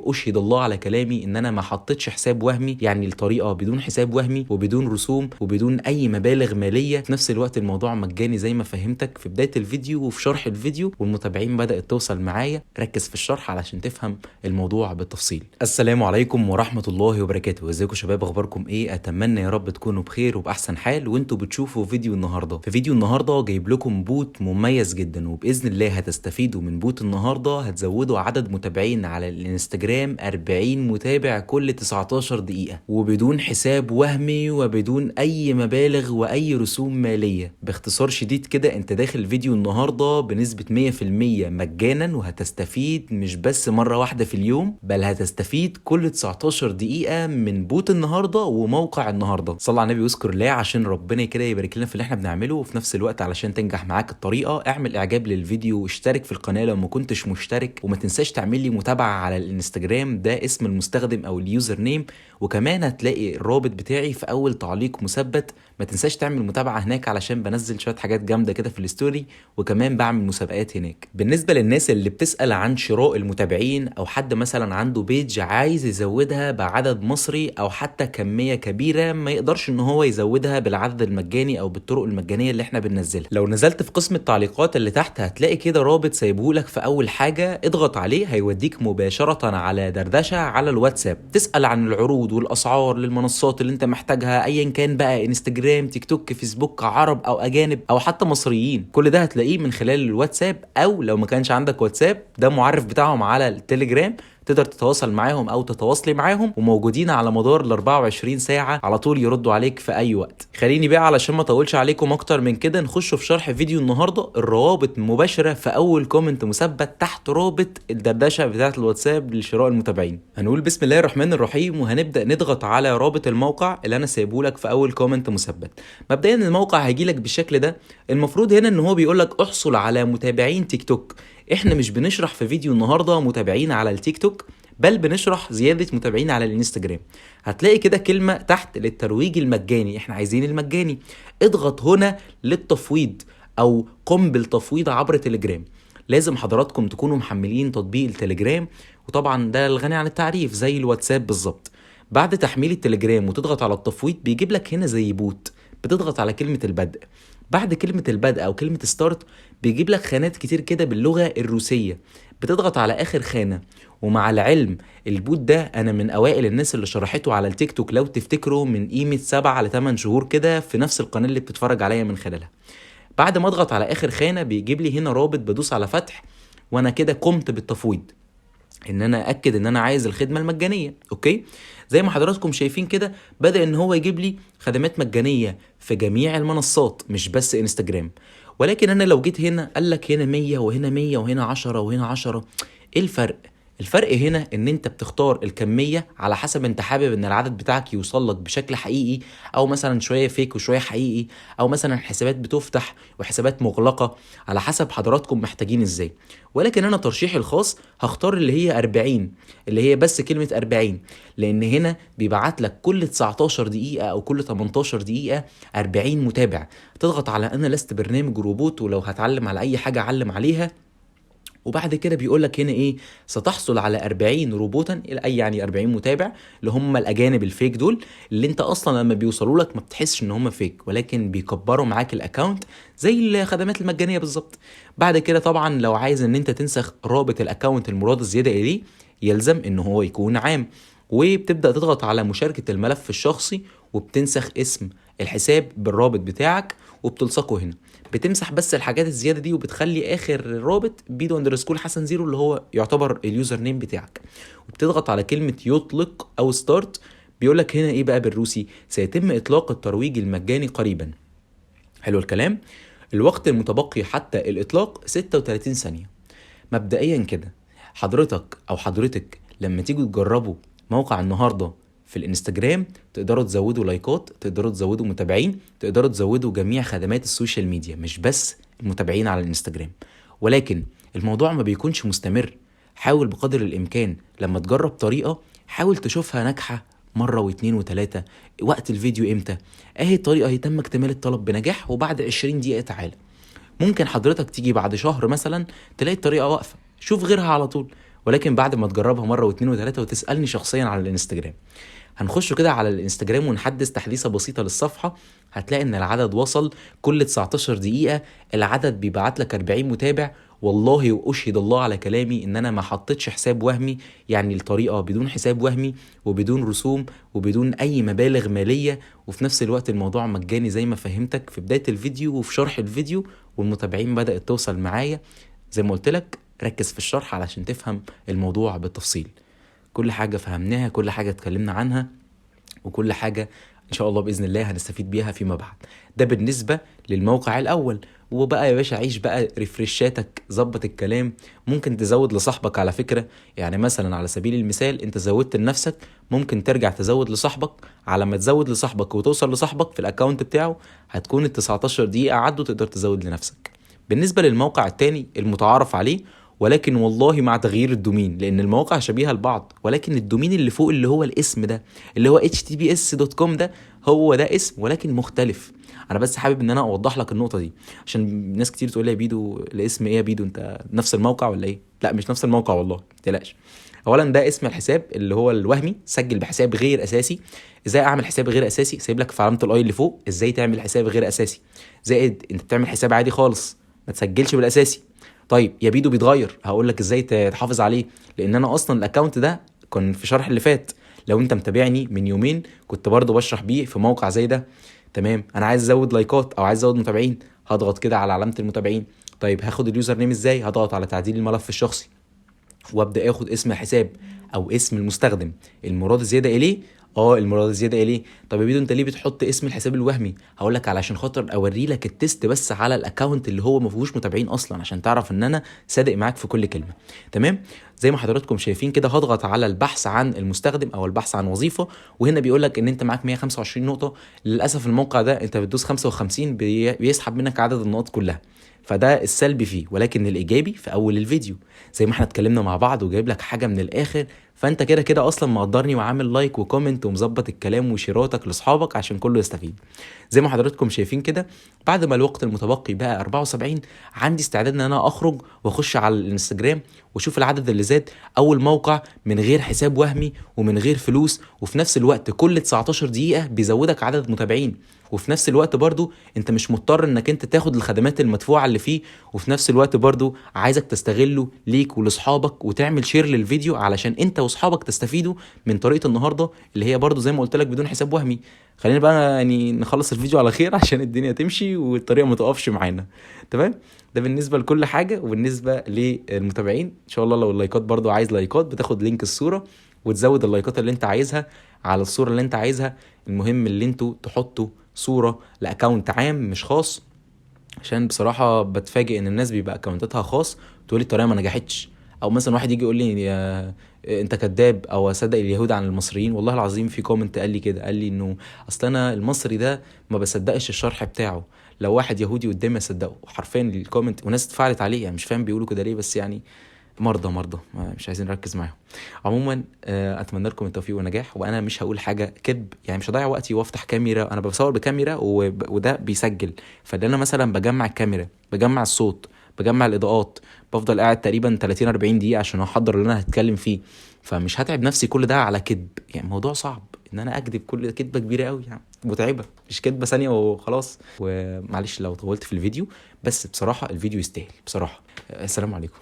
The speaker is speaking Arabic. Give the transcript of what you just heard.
أشهد الله على كلامي إن أنا ما حطيتش حساب وهمي، يعني الطريقة بدون حساب وهمي وبدون رسوم وبدون أي مبالغ مالية. في نفس الوقت الموضوع مجاني زي ما فهمتك في بداية الفيديو وفي شرح الفيديو، والمتابعين بدأت توصل معايا. ركز في الشرح علشان تفهم الموضوع بالتفصيل. السلام عليكم ورحمة الله وبركاته. ازيكم شباب، أخباركم إيه؟ أتمنى يا رب تكونوا بخير وبأحسن حال وانتوا بتشوفوا فيديو النهاردة. في فيديو النهاردة جايب لكم بوت مميز جدا، وبإذن الله هتستفيدوا من بوت النهاردة. هتزودوا عدد متابعين على الانستجرام 40 متابع كل 19 دقيقة، وبدون حساب وهمي وبدون أي مبالغ وأي رسوم مالية. باختصار شديد كده، انت داخل فيديو النهاردة بنسبة 100% مجانا، وهتستفيد مش بس مرة واحدة في اليوم، بل هتستفيد كل 19 دقيقة من بوت النهاردة وموقع النهاردة. صلى على النبي واذكر الله عشان ربنا كده يبارك لنا في اللي احنا بنعمله، وفي نفس الوقت علشان تنجح معاك الطريقة اعمل اعجاب للفيديو واشترك في القناة لو ما كنتش مشترك، وما تنساش تعمل لي متابعة على الانستجرام، ده اسم المستخدم او اليوزر نيم، وكمان هتلاقي الرابط بتاعي في اول تعليق مثبت. ما تنساش تعمل متابعة هناك علشان بنزل شوية حاجات جامدة كده في الستوري، وكمان بعمل مسابقات هناك. بالنسبة للناس اللي بتسأل عن شراء المتابعين، او حد مثلا عنده بيج عايز يزودها بعدد مصري او حتى كمية كبيرة ما يقدرش ان هو يزودها بالعدد المجاني او بالطرق المجانية اللي احنا بننزلها، لو نزلت في قسم التعليقات اللي تحت هتلاقي كده رابط سايبهولك في اول حاجة، اضغط عليه هيوديك مباشرة على دردشة على الواتساب. تسأل عن العروض والاسعار للمنصات اللي انت محتاجها، ايا كان بقى انستجرام، تيك توك، فيسبوك، عرب او اجانب او حتى مصريين، كل ده هتلاقيه من خلال الواتساب. او لو ما كانش عندك واتساب، ده معرف بتاعهم على التليجرام، تقدر تتواصل معاهم او تتواصلي معاهم، وموجودين على مدار ال 24 ساعة على طول يردوا عليك في اي وقت. خليني بقى علشان ما اطولش عليكم اكتر من كده نخش في شرح فيديو النهارده. الروابط مباشرة في اول كومنت مثبت تحت رابط الدردشة بتاعة الواتساب لشراء المتابعين. هنقول بسم الله الرحمن الرحيم وهنبدأ نضغط على رابط الموقع اللي انا سايبه لك في اول كومنت مثبت. مبدئيا الموقع هيجي لك بالشكل ده. المفروض هنا ان هو بيقول لك احصل على متابعين تيك توك. احنا مش بنشرح في فيديو النهارده متابعين على التيك توك، بل بنشرح زيادة متابعين على الانستجرام. هتلاقي كده كلمة تحت للترويج المجاني، احنا عايزين المجاني. اضغط هنا للتفويض او قم بالتفويض عبر تليجرام. لازم حضراتكم تكونوا محملين تطبيق التليجرام، وطبعا ده الغني عن التعريف زي الواتساب بالظبط. بعد تحميل التليجرام وتضغط على التفويض بيجيب لك هنا زي بوت، بتضغط على كلمة البدء. بعد كلمة البدء او كلمة ستارت بيجيب لك خانات كتير كده باللغة الروسية، بتضغط على اخر خانة. ومع العلم البوت ده انا من اوائل الناس اللي شرحته على التيك توك، لو تفتكروا من قيمة 7 ل 8 شهور كده في نفس القناة اللي بتتفرج عليا من خلالها. بعد ما اضغط على اخر خانة بيجيب لي هنا رابط، بدوس على فتح، وانا كده قمت بالتفويض ان انا اكد ان انا عايز الخدمه المجانيه. اوكي، زي ما حضراتكم شايفين كده بدا ان هو يجيب لي خدمات مجانيه في جميع المنصات مش بس انستجرام. ولكن انا لو جيت هنا قال لك هنا 100 وهنا 100 وهنا 10 وهنا 10، ايه الفرق؟ الفرق هنا ان انت بتختار الكمية على حسب انت حابب ان العدد بتاعك يوصل لك بشكل حقيقي، او مثلا شوية فيك وشوية حقيقي، او مثلا حسابات بتفتح وحسابات مغلقة، على حسب حضراتكم محتاجين ازاي. ولكن انا ترشيحي الخاص هختار اللي هي 40، اللي هي بس كلمة 40، لان هنا بيبعت لك كل 19 دقيقة او كل 18 دقيقة 40 متابع. تضغط على انا لست برنامج روبوت، ولو هتعلم على اي حاجة علم عليها. وبعد كده بيقول لك هنا ايه، ستحصل على 40 روبوتا، اي يعني 40 متابع اللي هم الاجانب الفيك دول، اللي انت اصلا لما بيوصلوا لك ما بتحسش ان هم فيك، ولكن بيكبروا معاك الاكونت زي الخدمات المجانيه بالظبط. بعد كده طبعا لو عايز ان انت تنسخ رابط الاكونت المراد الزياده اليه، يلزم ان هو يكون عام، وبتبدا تضغط على مشاركه الملف الشخصي، وبتنسخ اسم الحساب بالرابط بتاعك وبتلصقه هنا. بتمسح بس الحاجات الزياده دي، وبتخلي اخر الرابط بيدو اندرسكول حسن زيرو اللي هو يعتبر اليوزر نيم بتاعك، وبتضغط على كلمه يطلق او ستارت. بيقول لك هنا ايه بقى بالروسي، سيتم اطلاق الترويج المجاني قريبا. حلو الكلام. الوقت المتبقي حتى الاطلاق 36 ثانيه. مبدئيا كده حضرتك او حضرتك لما تيجوا تجربوا موقع النهارده في الانستجرام، تقدروا تزودوا لايكات، تقدروا تزودوا متابعين، تقدروا تزودوا جميع خدمات السوشيال ميديا مش بس المتابعين على الانستجرام. ولكن الموضوع ما بيكونش مستمر. حاول بقدر الامكان لما تجرب طريقة حاول تشوفها ناجحة مرة واتنين وتلاتة. وقت الفيديو امتى؟ اهي الطريقة هي تم اكتمال الطلب بنجاح، وبعد 20 دقيقة تعالى. ممكن حضرتك تيجي بعد شهر مثلا تلاقي الطريقة واقفة، شوف غيرها على طول. ولكن بعد ما تجربها مره واثنين وثلاثه وتسالني شخصيا على الانستجرام. هنخش كده على الانستجرام ونحدث تحديثه بسيطه للصفحه. هتلاقي ان العدد وصل كل 19 دقيقه العدد بيبعت لك 40 متابع. والله واشهد الله على كلامي ان انا ما حطيتش حساب وهمي، يعني الطريقه بدون حساب وهمي وبدون رسوم وبدون اي مبالغ ماليه، وفي نفس الوقت الموضوع مجاني زي ما فهمتك في بدايه الفيديو وفي شرح الفيديو. والمتابعين بدات توصل معايا زي ما قلت لك. ركز في الشرح علشان تفهم الموضوع بالتفصيل. كل حاجه فهمناها، كل حاجه اتكلمنا عنها، وكل حاجه ان شاء الله باذن الله هنستفيد بيها فيما بعد. ده بالنسبه للموقع الاول. وبقى يا باشا عيش بقى ريفرشاتك، ظبط الكلام. ممكن تزود لصاحبك على فكره، يعني مثلا على سبيل المثال انت زودت لنفسك، ممكن ترجع تزود لصاحبك. على ما تزود لصاحبك وتوصل لصاحبك في الاكونت بتاعه هتكون ال 19 دقيقه عدوا، تقدر تزود لنفسك. بالنسبه للموقع التاني المتعارف عليه، ولكن والله مع تغيير الدومين، لان المواقع شبيهه لبعض، ولكن الدومين اللي فوق اللي هو الاسم ده اللي هو https.com ده هو ده اسم ولكن مختلف. انا بس حابب ان انا اوضح لك النقطه دي، عشان ناس كتير تقول لي يا بيدو الاسم ايه يا بيدو، انت نفس الموقع ولا ايه؟ لا مش نفس الموقع والله، ما تقلقش. اولا ده اسم الحساب اللي هو الوهمي، سجل بحساب غير اساسي. ازاي اعمل حساب غير اساسي؟ سايب لك في علامه الاي اللي فوق ازاي تعمل حساب غير اساسي. زائد انت بتعمل حساب عادي خالص، ما تسجلش بالاساسي. طيب يا بيدو بيتغير، هقول لك ازاي تحافظ عليه. لان انا اصلا الاكونت ده كان في شرح اللي فات، لو انت متابعني من يومين كنت برضو بشرح بيه في موقع زي ده. تمام، انا عايز ازود لايكات او عايز ازود متابعين، هضغط كده على علامه المتابعين. طيب هاخد اليوزر نيم ازاي؟ هضغط على تعديل الملف الشخصي وابدا اخد اسم الحساب او اسم المستخدم المراد زياده اليه. المراد زياده اليه. طب يا بيدو انت ليه بتحط اسم الحساب الوهمي؟ هقول لك علشان خاطر اوري لك التست بس على الاكونت اللي هو ما فيهوش متابعين اصلا، عشان تعرف ان انا صادق معاك في كل كلمه. تمام، زي ما حضراتكم شايفين كده هضغط على البحث عن المستخدم او البحث عن وظيفه، وهنا بيقول لك ان انت معاك 125 نقطه. للاسف الموقع ده انت بتدوس 55 بيسحب منك عدد النقاط كلها، فده السلبي فيه. ولكن الايجابي في اول الفيديو زي ما احنا اتكلمنا مع بعض وجايب لك حاجه من الاخر، فانت كده كده اصلا مقدرني وعامل لايك وكومنت ومظبط الكلام وشيراتك لاصحابك عشان كله يستفيد. زي ما حضراتكم شايفين كده، بعد ما الوقت المتبقي بقى 74 عندي استعداد ان انا اخرج واخش على الانستجرام واشوف العدد اللي زاد. اول موقع من غير حساب وهمي ومن غير فلوس، وفي نفس الوقت كل 19 دقيقه بيزودك عدد متابعين، وفي نفس الوقت برضو انت مش مضطر انك انت تاخد الخدمات المدفوعه اللي فيه، وفي نفس الوقت برضو عايزك تستغله ليك ولاصحابك وتعمل شير للفيديو علشان انت واصحابك تستفيدوا من طريقه النهارده اللي هي برضو زي ما قلت لك بدون حساب وهمي. خلينا بقى يعني نخلص الفيديو على خير عشان الدنيا تمشي والطريقه ما تقفش معانا. تمام، ده بالنسبه لكل حاجه. وبالنسبه للمتابعين ان شاء الله لو اللايكات برضو عايز لايكات بتاخد لينك الصوره وتزود اللايكات اللي انت عايزها على الصوره اللي انت عايزها. المهم اللي انتوا تحطوا صوره لاكونت عام مش خاص، عشان بصراحه بتفاجئ ان الناس بيبقى اكونتاتها خاص تقول لي الطريقه ما نجحتش، او مثلا واحد يجي يقول لي انت كذاب او صدق اليهود عن المصريين. والله العظيم في كومنت قال لي كده، قال لي انه اصل انا المصري ده ما بصدقش الشرح بتاعه، لو واحد يهودي قدامي اصدقه. حرفيا الكومنت وناس اتفاعلت عليه، يعني مش فاهم بيقولوا كده ليه، بس يعني مرضى مش عايزين نركز معاهم. عموما اتمنى لكم التوفيق والنجاح. وانا مش هقول حاجه كذب، يعني مش هضيع وقتي وافتح كاميرا، انا بصور بكاميرا وده بيسجل. فده انا مثلا بجمع الكاميرا، بجمع الصوت، بجمع الاضاءات، بفضل قاعد تقريبا 30 40 دقيقه عشان احضر اللي انا هتكلم فيه. فمش هتعب نفسي كل ده على كذب، يعني موضوع صعب ان انا اكذب كل كذبه كبيره قوي، يعني متعبه، مش كذبه ثانيه وخلاص. ومعلش لو طولت في الفيديو، بس بصراحه الفيديو يستاهل بصراحه. السلام عليكم.